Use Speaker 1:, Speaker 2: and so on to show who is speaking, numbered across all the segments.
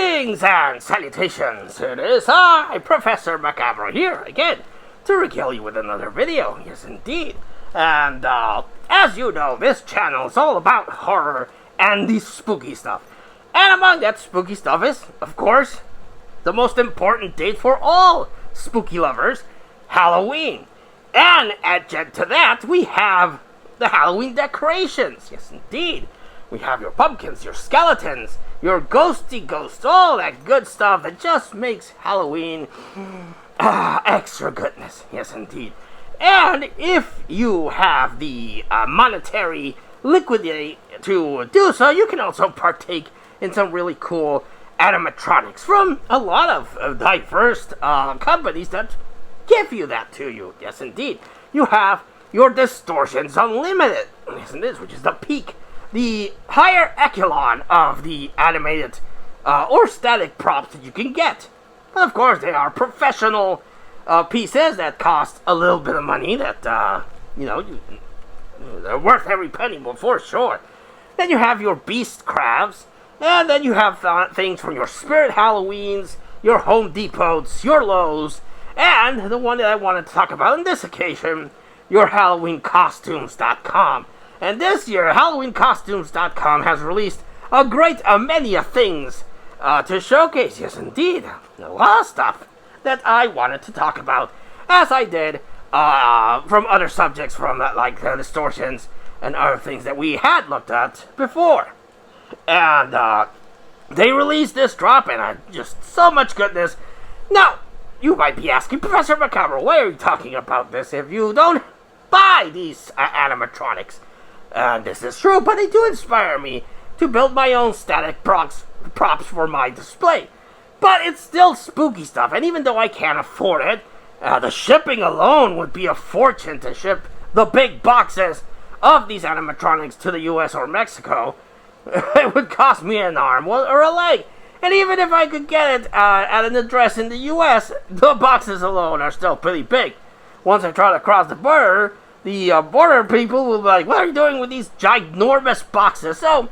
Speaker 1: Greetings and salutations. It is I, Professor Macabre, here again to regale you with another video. Yes, indeed. And as you know, this channel is all about horror and the spooky stuff. And among that spooky stuff is, of course, the most important date for all spooky lovers, Halloween. And adjunct to that, we have the Halloween decorations. Yes, indeed. We have your pumpkins, your skeletons, your ghosty ghosts, all that good stuff that just makes Halloween extra goodness. Yes, indeed. And if you have the monetary liquidity to do so, you can also partake in some really cool animatronics from a lot of diverse companies that give you that to you. Yes, indeed. You have your Distortions Unlimited, which is the peak, the higher echelon of the animated or static props that you can get. And of course, they are professional pieces that cost a little bit of money that, they're worth every penny, but for sure. Then you have your Beast Crafts, and then you have things from your Spirit Halloweens, your Home Depots, your Lowe's, and the one that I wanted to talk about on this occasion, your HalloweenCostumes.com. And this year, HalloweenCostumes.com has released a great many of things to showcase. Yes, indeed. A lot of stuff that I wanted to talk about, as I did from other subjects from like distortions and other things that we had looked at before. And they released this drop, and just so much goodness. Now, you might be asking, Professor Macabre, why are you talking about this if you don't buy these animatronics? And this is true, but they do inspire me to build my own static props for my display. But it's still spooky stuff, and even though I can't afford it, the shipping alone would be a fortune to ship the big boxes of these animatronics to the US or Mexico. It would cost me an arm or a leg. And even if I could get it at an address in the US, the boxes alone are still pretty big. Once I try to cross the border, the border people will be like, what are you doing with these ginormous boxes? So,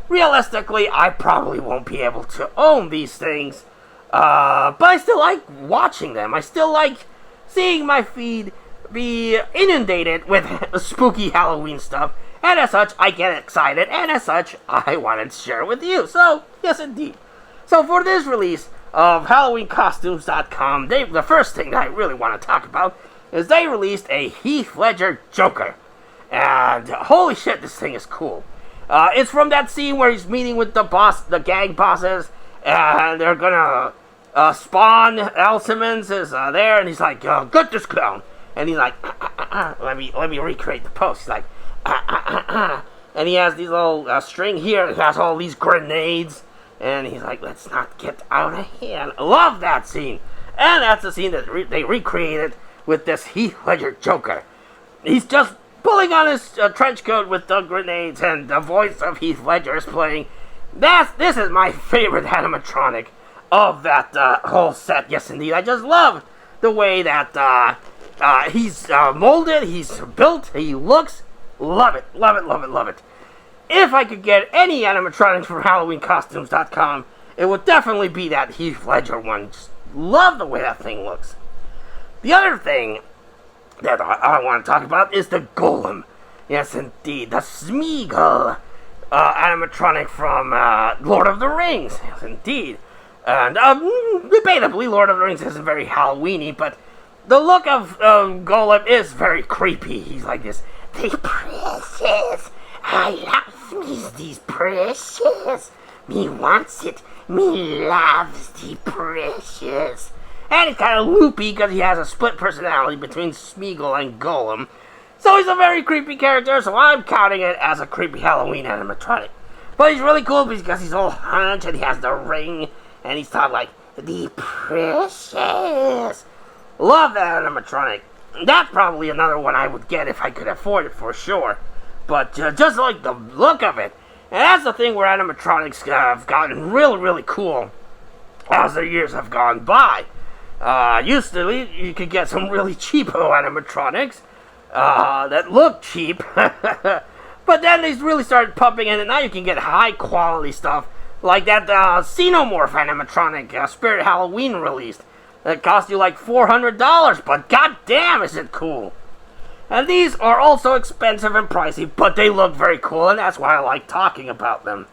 Speaker 1: realistically, I probably won't be able to own these things. But I still like watching them. I still like seeing my feed be inundated with spooky Halloween stuff. And as such, I get excited. And as such, I wanted to share it with you. So, yes indeed. So for this release of HalloweenCostumes.com, the first thing that I really want to talk about is they released a Heath Ledger Joker. And holy shit, this thing is cool. It's from that scene where he's meeting with the gang bosses, and they're gonna spawn. Al Simmons is there, and he's like, "Get this clown," and he's like, let me recreate the post. He's like, and he has these little string here. It has all these grenades, and he's like, "Let's not get out of hand." I love that scene, and that's the scene that they recreated with this Heath Ledger Joker. He's just pulling on his trench coat with the grenades, and the voice of Heath Ledger is playing. This is my favorite animatronic of that whole set. Yes, indeed. I just love the way that he's molded, he's built, he looks. Love it, love it, love it, love it. If I could get any animatronics from HalloweenCostumes.com, it would definitely be that Heath Ledger one. Just love the way that thing looks. The other thing that I want to talk about is the Golem. Yes, indeed. The Smeagol animatronic from Lord of the Rings. Yes, indeed. And debatably, Lord of the Rings isn't very Halloween-y, but the look of Golem is very creepy. He's like this, "The precious. I love me these precious. Me wants it. Me loves the precious." And he's kind of loopy because he has a split personality between Smeagol and Golem. So he's a very creepy character, so I'm counting it as a creepy Halloween animatronic. But he's really cool because he's all hunched and he has the ring, and he's talking like, "The precious." Love that animatronic. That's probably another one I would get if I could afford it for sure. But just like the look of it. And that's the thing where animatronics have gotten really, really cool as the years have gone by. Used to, you could get some really cheapo animatronics that look cheap. But then they really started pumping in, and now you can get high quality stuff Like that Xenomorph animatronic Spirit Halloween released. That cost you like $400, but goddamn is it cool. And these are also expensive and pricey, but they look very cool, and that's why I like talking about them.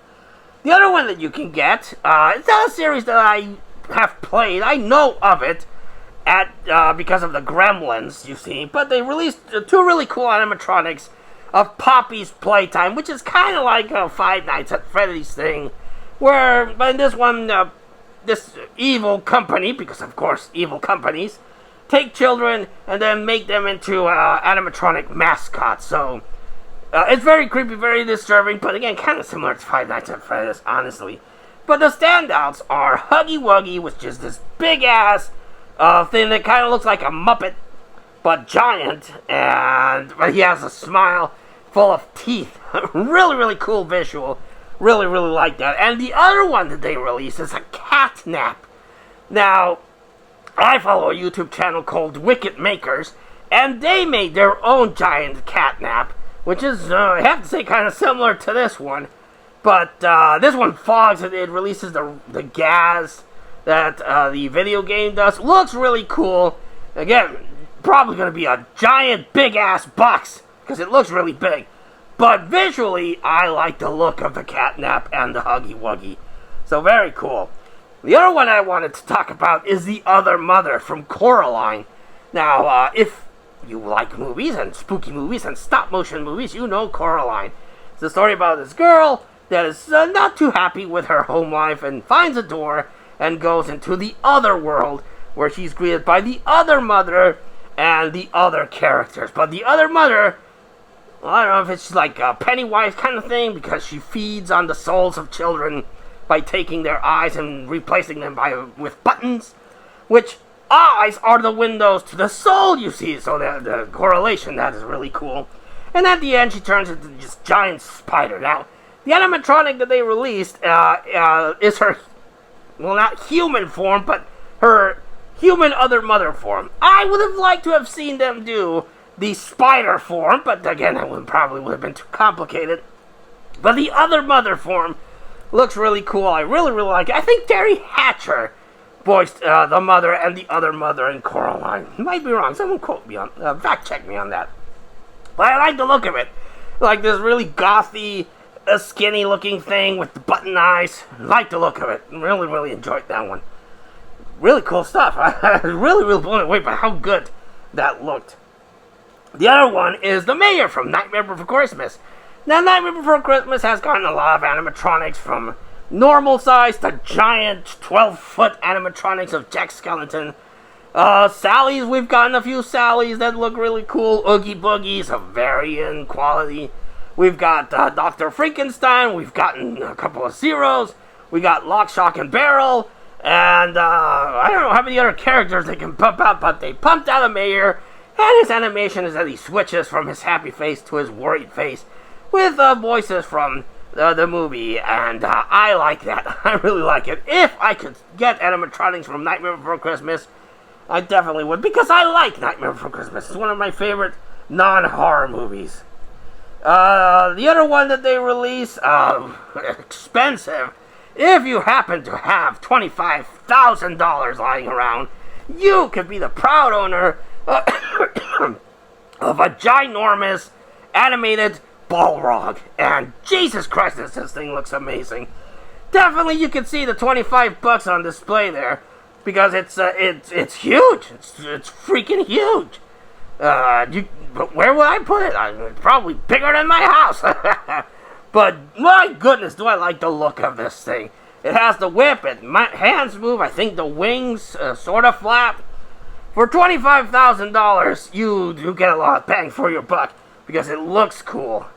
Speaker 1: The other one that you can get, it's not a series that I have played. I know of it because of the Gremlins, you see, but they released two really cool animatronics of Poppy's Playtime, which is kind of like a Five Nights at Freddy's thing, where in this one, this evil company, because of course evil companies, take children and then make them into animatronic mascots. So it's very creepy, very disturbing, but again, kind of similar to Five Nights at Freddy's, honestly. But the standouts are Huggy Wuggy, which is this big-ass thing that kind of looks like a Muppet, but giant, but he has a smile full of teeth. Really, really cool visual. Really, really like that. And the other one that they released is a catnap. Now, I follow a YouTube channel called Wicked Makers, and they made their own giant catnap, which is, I have to say, kind of similar to this one. But this one fogs, it releases the gas that the video game does. Looks really cool. Again, probably going to be a giant, big-ass box, because it looks really big. But visually, I like the look of the catnap and the Huggy Wuggy. So very cool. The other one I wanted to talk about is The Other Mother from Coraline. Now, if you like movies and spooky movies and stop-motion movies, you know Coraline. It's a story about this girl that is not too happy with her home life and finds a door and goes into the other world where she's greeted by the other mother and the other characters. But the other mother, well, I don't know if it's like a Pennywise kind of thing, because she feeds on the souls of children by taking their eyes and replacing them with buttons, which eyes are the windows to the soul, you see, so the correlation, that is really cool. And at the end, she turns into this giant spider. Now, the animatronic that they released is her, well, not human form, but her human other mother form. I would have liked to have seen them do the spider form, but again, that probably would have been too complicated. But the other mother form looks really cool. I really, really like it. I think Terry Hatcher voiced the mother and the other mother in Coraline. Might be wrong. Someone quote me on, fact check me on that. But I like the look of it. Like this really gothy, skinny looking thing with the button eyes. I like the look of it. Really, really enjoyed that one. Really cool stuff. I was really, really blown away by how good that looked. The other one is the mayor from Nightmare Before Christmas. Now, Nightmare Before Christmas has gotten a lot of animatronics, from normal size to giant 12-foot animatronics of Jack Skellington. Sally's, we've gotten a few Sally's that look really cool. Oogie Boogies of varying quality. We've got Dr. Frankenstein. We've gotten a couple of Zeros. We got Lock, Shock, and Barrel. And I don't know how many other characters they can pump out, but they pumped out a mayor. And his animation is that he switches from his happy face to his worried face with voices from the movie, and I like that. I really like it. If I could get animatronics from Nightmare Before Christmas, I definitely would, because I like Nightmare Before Christmas. It's one of my favorite non-horror movies. The other one that they release, expensive. If you happen to have $25,000 lying around, you could be the proud owner of a ginormous animated Balrog. And Jesus Christ, this thing looks amazing. Definitely you can see the $25 on display there, because it's huge. It's freaking huge. But where would I put it? It's probably bigger than my house. But my goodness, do I like the look of this thing. It has the whip, my hands move, I think the wings sort of flap. For $25,000, you get a lot of bang for your buck, because it looks cool.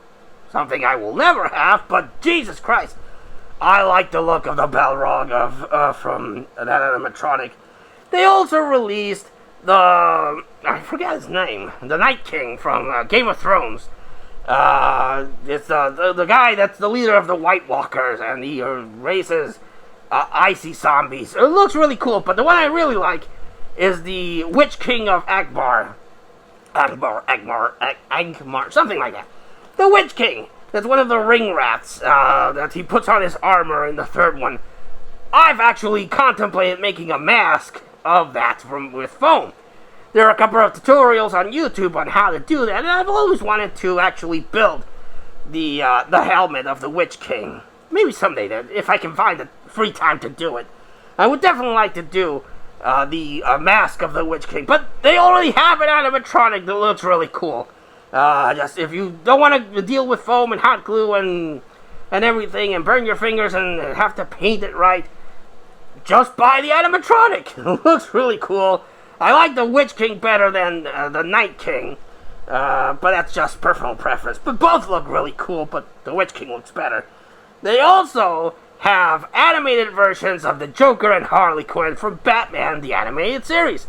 Speaker 1: Something I will never have, but Jesus Christ, I like the look of the Balrog from that animatronic. They also released I forget his name, the Night King from Game of Thrones. It's the guy that's the leader of the White Walkers, and he races icy zombies. It looks really cool, but the one I really like is the Witch King of Angmar, something like that. The Witch King That's one of the ring rats that he puts on his armor in the third one. I've actually contemplated making a mask of that with foam. There are a couple of tutorials on YouTube on how to do that, and I've always wanted to actually build the helmet of the Witch King. Maybe someday, if I can find the free time to do it. I would definitely like to do the mask of the Witch King, but they already have an animatronic that looks really cool. Just if you don't want to deal with foam and hot glue and everything and burn your fingers and have to paint it right, just buy the animatronic. It looks really cool. I like the Witch King better than the Night King, but that's just personal preference. But both look really cool, but the Witch King looks better. They also have animated versions of the Joker and Harley Quinn from Batman, the animated series.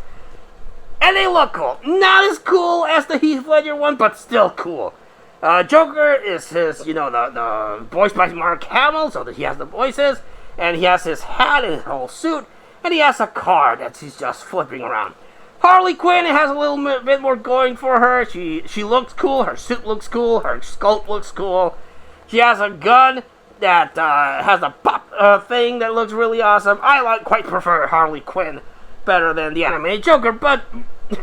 Speaker 1: And they look cool. Not as cool as the Heath Ledger one, but still cool. Joker is his, the voiced by Mark Hamill, so that he has the voices, and he has his hat and his whole suit, and he has a car that he's just flipping around. Harley Quinn has a little bit more going for her. She looks cool, her suit looks cool, her sculpt looks cool. She has a gun that has a pop thing that looks really awesome. I quite prefer Harley Quinn better than the animated Joker, but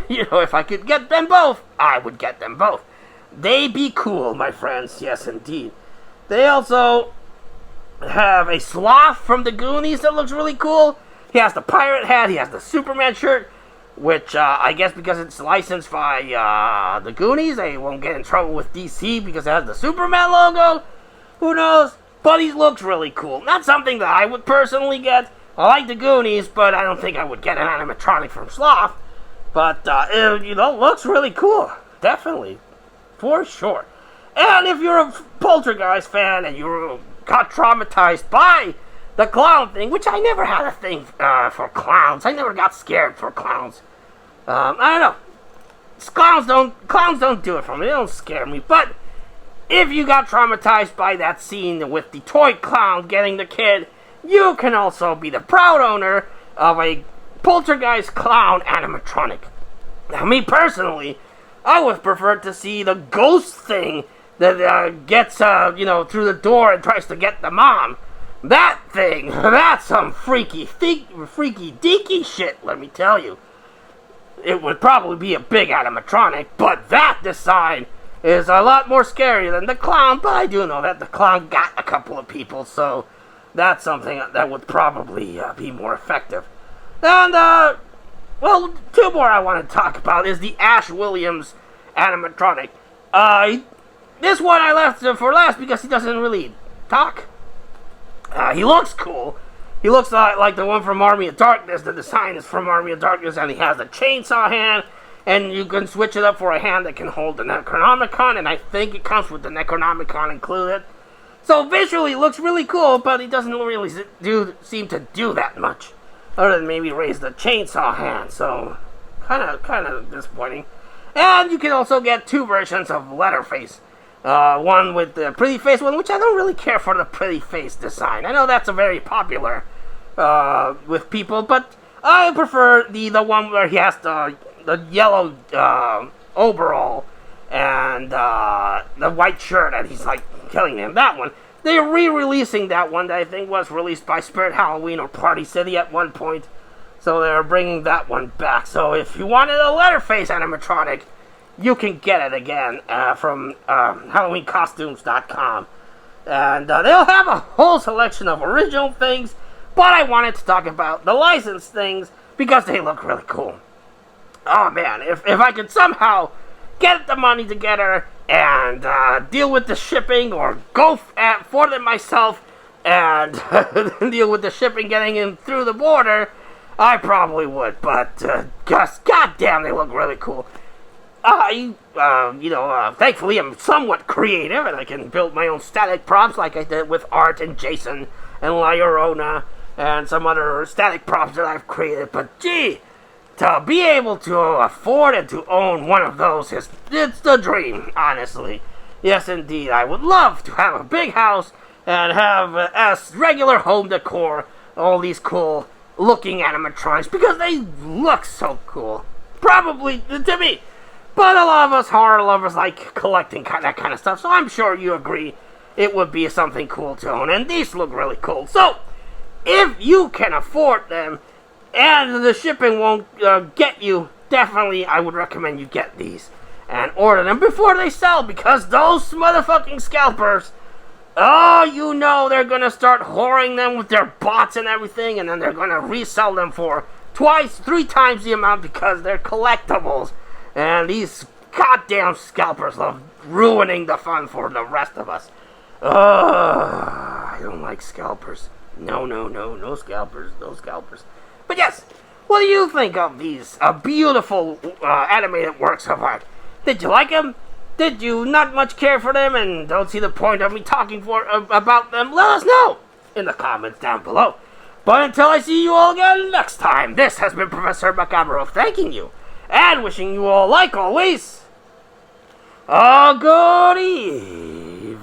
Speaker 1: if I could get them both, I would get them both. They be cool, my friends. Yes, indeed. They also have a sloth from the Goonies that looks really cool. He has the pirate hat. He has the Superman shirt, which I guess because it's licensed by the Goonies, they won't get in trouble with DC because it has the Superman logo. Who knows? But he looks really cool. Not something that I would personally get. I like the Goonies, but I don't think I would get an animatronic from Sloth. But, it looks really cool. Definitely. For sure. And if you're a Poltergeist fan and you got traumatized by the clown thing, which I never had a thing for clowns. I never got scared for clowns. I don't know. Clowns don't do it for me. They don't scare me. But if you got traumatized by that scene with the toy clown getting the kid, you can also be the proud owner of a Poltergeist clown animatronic. Now, me personally, I would prefer to see the ghost thing that gets, through the door and tries to get the mom. That thing, that's some freaky deaky shit, let me tell you. It would probably be a big animatronic, but that design is a lot more scary than the clown, but I do know that the clown got a couple of people, so that's something that would probably be more effective. And, two more I want to talk about is the Ash Williams animatronic. This one I left for last because he doesn't really talk. He looks cool. He looks like the one from Army of Darkness. The design is from Army of Darkness, and he has a chainsaw hand, and you can switch it up for a hand that can hold the Necronomicon, and I think it comes with the Necronomicon included. So visually, it looks really cool, but he doesn't really seem to do that much, other than maybe raise the chainsaw hand. So, kind of disappointing. And you can also get two versions of Leatherface. One with the pretty face one, which I don't really care for the pretty face design. I know that's a very popular with people, but I prefer the one where he has the yellow overall and the white shirt and he's like killing him. That one. They're re-releasing that one that I think was released by Spirit Halloween or Party City at one point. So they're bringing that one back. So if you wanted a Leatherface animatronic, you can get it again from HalloweenCostumes.com. And they'll have a whole selection of original things, but I wanted to talk about the licensed things because they look really cool. Oh man, if I could somehow get the money together and deal with the shipping or go for them myself and deal with the shipping getting in through the border, I probably would. But just goddamn, they look really cool. Thankfully I'm somewhat creative and I can build my own static props like I did with Art and Jason and La Llorona and some other static props that I've created. But gee, to be able to afford and to own one of those it's the dream, honestly. Yes, indeed. I would love to have a big house and have as regular home decor all these cool looking animatronics because they look so cool. Probably to me. But a lot of us horror lovers like collecting that kind of stuff, so I'm sure you agree it would be something cool to own. And these look really cool. So, if you can afford them, and the shipping won't get you, definitely I would recommend you get these. And order them before they sell, because those motherfucking scalpers, oh, you know they're gonna start whoring them with their bots and everything, and then they're gonna resell them for twice, 3 times the amount because they're collectibles. And these goddamn scalpers love ruining the fun for the rest of us. I don't like scalpers. No scalpers, no scalpers. But yes, what do you think of these beautiful animated works of art? Did you like them? Did you not much care for them and don't see the point of me talking about them? Let us know in the comments down below. But until I see you all again next time, this has been Professor Macabro thanking you and wishing you all, like always, a good evening.